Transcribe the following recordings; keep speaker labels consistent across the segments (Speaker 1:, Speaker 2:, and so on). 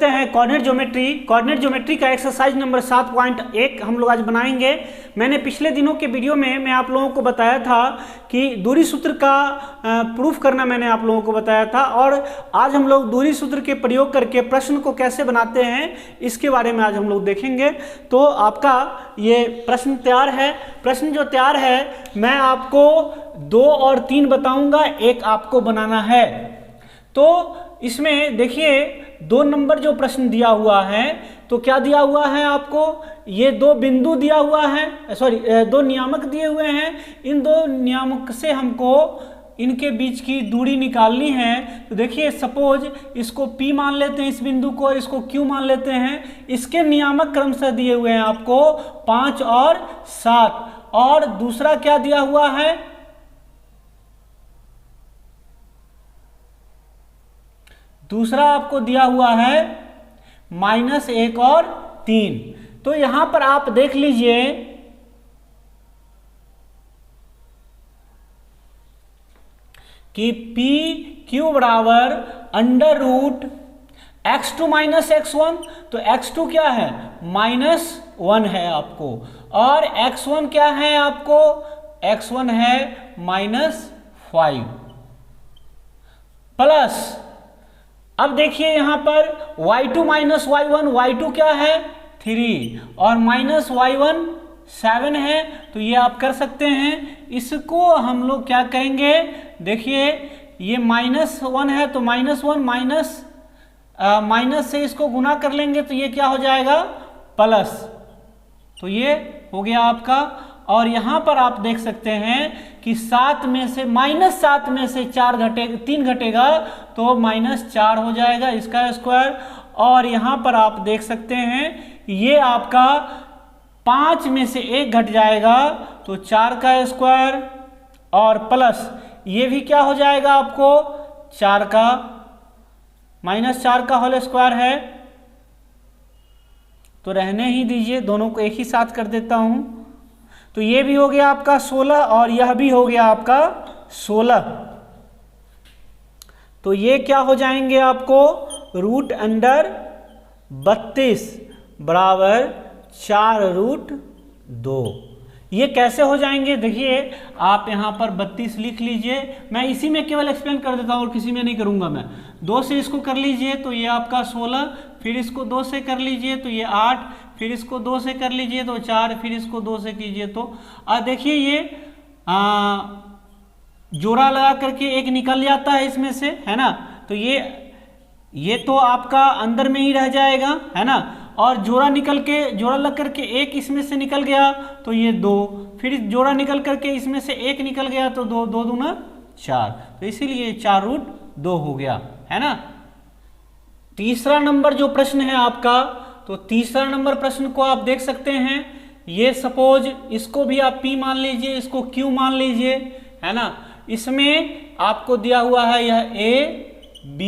Speaker 1: करते हैं coordinate geometry. Coordinate geometry का एक्सरसाइज नंबर 7.1 हम लोग आज बनाएंगे। मैंने पिछले दिनों के वीडियो में मैं आप लोगों को बताया था कि दूरी सूत्र का प्रूफ करना मैंने आप लोगों को बताया था, और आज हम लोग दूरी सूत्र के प्रयोग करके प्रश्न को कैसे बनाते हैं इसके बारे में आज हम लोग देखेंगे। तो आपका ये प्रश्न तैयार है। प्रश्न जो तैयार है मैं आपको 2 और 3 बताऊंगा, एक आपको बनाना है। तो इसमें देखिए 2 नंबर जो प्रश्न दिया हुआ है, तो क्या दिया हुआ है आपको, ये 2 बिंदु दिया हुआ है, 2 नियामक दिए हुए हैं। इन 2 नियामक से हमको इनके बीच की दूरी निकालनी है। तो देखिए सपोज इसको P मान लेते हैं, इस बिंदु को, और इसको Q मान लेते हैं। इसके नियामक क्रमशः दिए हुए हैं आपको 5 और 7, और दूसरा क्या दिया हुआ है, दूसरा आपको दिया हुआ है -1 और 3। तो यहां पर आप देख लीजिए कि PQ बराबर √ x2 - x1। तो x2 क्या है, -1 है आपको, और x1 क्या है आपको, x1 है -5 प्लस, अब देखिए यहां पर y2 - y1, y2 क्या है 3 और -y1 7 है। तो ये आप कर सकते हैं। इसको हम लोग क्या करेंगे, देखिए ये -1 है तो -1 माइनस से इसको गुना कर लेंगे तो ये क्या हो जाएगा प्लस। तो ये हो गया आपका। और यहां पर आप देख सकते हैं कि 7 में से -7 में से 3 घटेगा तो -4 हो जाएगा इसका स्क्वायर। और यहां पर आप देख सकते हैं ये आपका 5 में से 1 घट जाएगा तो 4 का स्क्वायर, और प्लस ये भी क्या हो जाएगा आपको 4 का -4 का होल स्क्वायर है। तो रहने ही दीजिए, दोनों को एक ही साथ कर देता हूं। तो ये भी हो गया आपका 16 और यह भी हो गया आपका 16। तो ये क्या हो जाएंगे आपको √32 बराबर 4√2। ये कैसे हो जाएंगे, देखिए आप यहाँ पर 32 लिख लीजिए। मैं इसी में केवल एक्सप्लेन कर देता हूँ और किसी में नहीं करूँगा मैं। 2 से इसको कर लीजिए तो ये आपका 16, फिर इसको 2 से कर लीजिए तो ये 8, फिर इसको 2 से कर लीजिए तो 4, फिर इसको 2 से कीजिए तो देखिए ये जोड़ा लगा करके एक निकल जाता है इसमें से, है ना। तो ये तो आपका अंदर में ही रह जाएगा, है ना। और जोड़ा लग करके एक इसमें से निकल गया तो ये 2, फिर जोड़ा निकल करके इसमें से एक निकल गया तो 2 दूना 4। तो इसीलिए 4√2 हो गया, है ना। तीसरा नंबर जो प्रश्न है आपका, तो तीसरा नंबर प्रश्न को आप देख सकते हैं। ये सपोज इसको भी आप P मान लीजिए, इसको Q मान लीजिए, है ना। इसमें आपको दिया हुआ है यह A B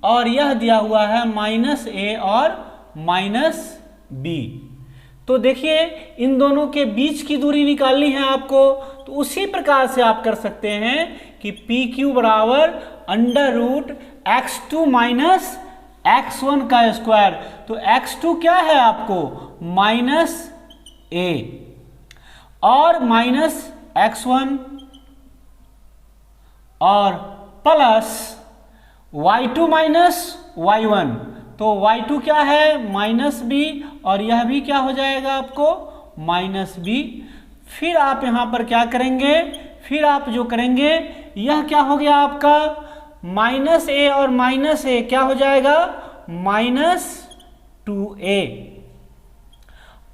Speaker 1: और यह दिया हुआ है -A और -B। तो देखिए इन दोनों के बीच की दूरी निकालनी है आपको। तो उसी प्रकार से आप कर सकते हैं कि PQ बराबर √x2 - x1 का स्क्वायर। तो x2 क्या है आपको -A और -x1 और प्लस y2 - y1। तो y2 क्या है -B और यह भी क्या हो जाएगा आपको -B। फिर आप यहां पर क्या करेंगे, फिर आप जो करेंगे यह क्या हो गया आपका -A और -A क्या हो जाएगा -2A,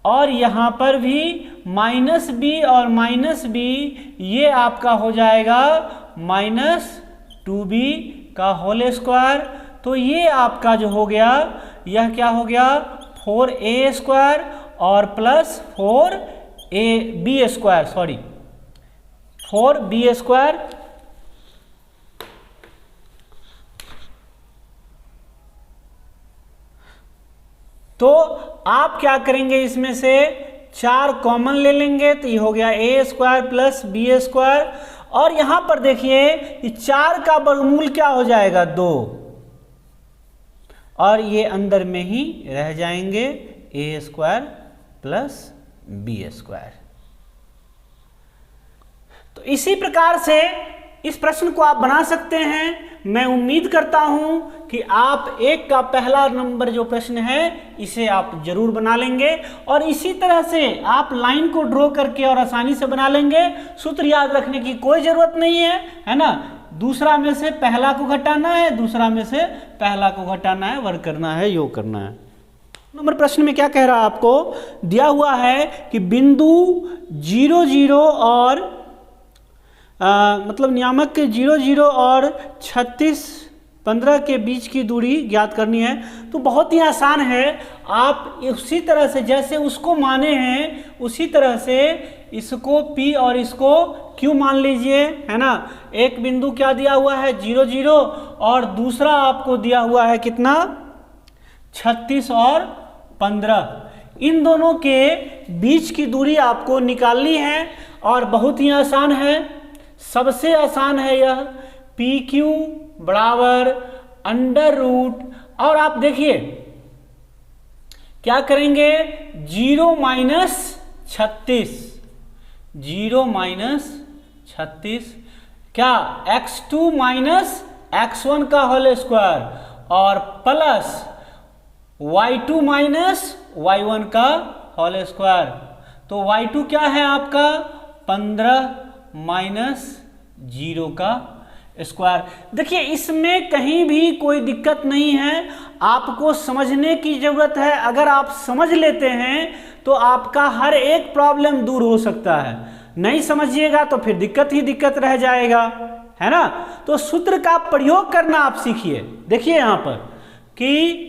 Speaker 1: और यहां पर भी -B और -B ये आपका हो जाएगा -2B का होल स्क्वायर। तो ये आपका जो हो गया यह क्या हो गया 4A² और प्लस 4B²। तो आप क्या करेंगे, इसमें से 4 कॉमन ले लेंगे तो ये हो गया A² प्लस B²। और यहां पर देखिए 4 का वर्गमूल क्या हो जाएगा 2, और ये अंदर में ही रह जाएंगे ए स्क्वायर प्लस बी स्क्वायर। तो इसी प्रकार से इस प्रश्न को आप बना सकते हैं। मैं उम्मीद करता हूं कि आप एक का पहला नंबर जो प्रश्न है इसे आप जरूर बना लेंगे, और इसी तरह से आप लाइन को ड्रॉ करके और आसानी से बना लेंगे। सूत्र याद रखने की कोई जरूरत नहीं है ना। दूसरा में से पहला को घटाना है, दूसरा में से पहला को घटाना है, वर्ग करना है, योग करना है। नंबर प्रश्न में क्या कह रहा है, आपको दिया हुआ है कि बिंदु 0 0 और मतलब नियामक के 0 0 और 36 15 के बीच की दूरी ज्ञात करनी है। तो बहुत ही आसान है, आप उसी तरह से जैसे उसको माने हैं उसी तरह से इसको P और इसको Q मान लीजिए, है ना। एक बिंदु क्या दिया हुआ है 0 0 और दूसरा आपको दिया हुआ है कितना 36 और 15। इन दोनों के बीच की दूरी आपको निकालनी है और बहुत ही आसान है। सबसे आसान है यह PQ बराबर अंडर रूट, और आप देखिए क्या करेंगे 0 माइनस 36, 0 माइनस 36 क्या x2 माइनस x1 का होल स्क्वायर और प्लस y2 माइनस y1 का होल स्क्वायर। तो y2 क्या है आपका 15 माइनस 0 का स्क्वायर। देखिए इसमें कहीं भी कोई दिक्कत नहीं है, आपको समझने की जरूरत है। अगर आप समझ लेते हैं तो आपका हर एक प्रॉब्लम दूर हो सकता है, नहीं समझिएगा तो फिर दिक्कत ही दिक्कत रह जाएगा, है ना। तो सूत्र का प्रयोग करना आप सीखिए। देखिए यहां पर कि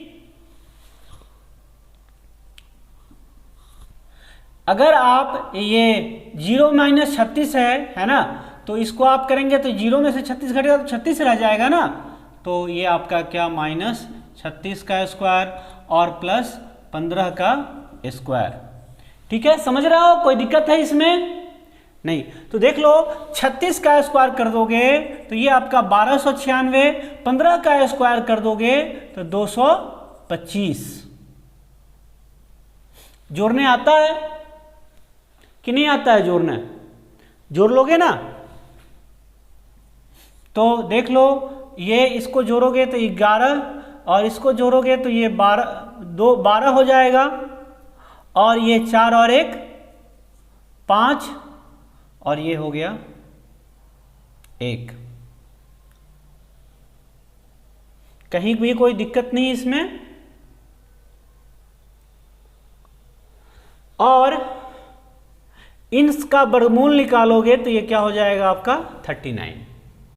Speaker 1: अगर आप ये 0 माइनस 36 है ना, तो इसको आप करेंगे तो 0 में से 36 घटेगा तो 36 रह जाएगा ना। तो ये आपका क्या माइनस 36 का स्क्वायर और प्लस 15 का स्क्वायर। ठीक है, समझ रहे हो, कोई दिक्कत है इसमें नहीं। तो देख लो 36 का स्क्वायर कर दोगे तो ये आपका 1296, 15 का स्क्वायर कर दोगे तो 225। जोड़ने आता है कि नहीं आता है जोड़ना? जोड़ लोगे ना। तो देख लो ये इसको जोड़ोगे तो 11 और इसको जोड़ोगे तो ये 12 हो जाएगा, और ये 4 और 1 5 और ये हो गया 1। कहीं भी कोई दिक्कत नहीं इसमें। और इनका वर्गमूल निकालोगे तो ये क्या हो जाएगा आपका 39।